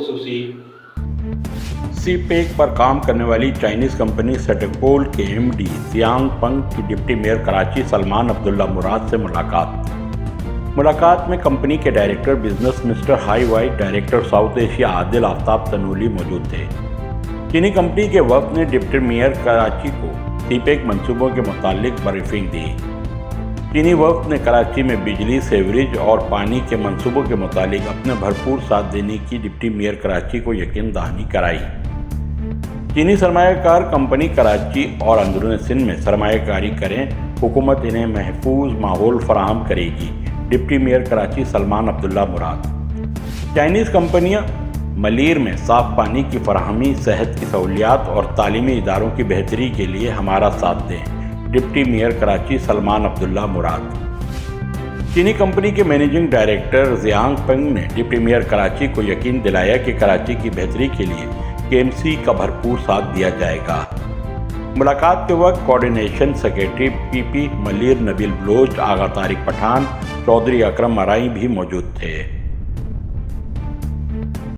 खसूसी सी पैक पर काम करने वाली चाइनीज कंपनी सेटेकोल के एमडी जियांग पंग की डिप्टी मेयर कराची सलमान अब्दुल्ला मुराद से मुलाकात में कंपनी के डायरेक्टर बिजनेस मिस्टर हाई वाइट director south Asia Adil Aftab Tanoli मौजूद थे। चीनी कंपनी के वक्त ने डिप्टी मेयर कराची को सी पैक मंसूबों के मुतालिक ब्रीफिंग दी। चीनी वक्त ने कराची में बिजली, सेवरेज और पानी के मंसूबों के मुतालिक अपने भरपूर साथ देने की डिप्टी मेयर कराची को यकीन दहानी कराई। चीनी सरमायाकार कंपनी कराची और अंदरून सिंध में सरमायाकारी करें, हुकूमत इन्हें महफूज माहौल फराहम करेगी। डिप्टी मेयर कराची सलमान अब्दुल्ला मुराद। चाइनीज़ कंपनियां मलीर में साफ पानी की फराहमी, सेहत की सहूलियात और तालीमी इदारों की बेहतरी के लिए हमारा साथ दें। डिप्टी मेयर कराची सलमान अब्दुल्ला मुराद। चीनी कंपनी के मैनेजिंग डायरेक्टर जियांग पंग ने डिप्टी मेयर कराची को यकीन दिलाया कि कराची की बेहतरी के लिए केएमसी का भरपूर साथ दिया जाएगा। मुलाकात के वक्त coordination secretary PP Malir Nabil Baloch, Agha Tariq Pathan, Chaudhry Akram मराई भी मौजूद थे।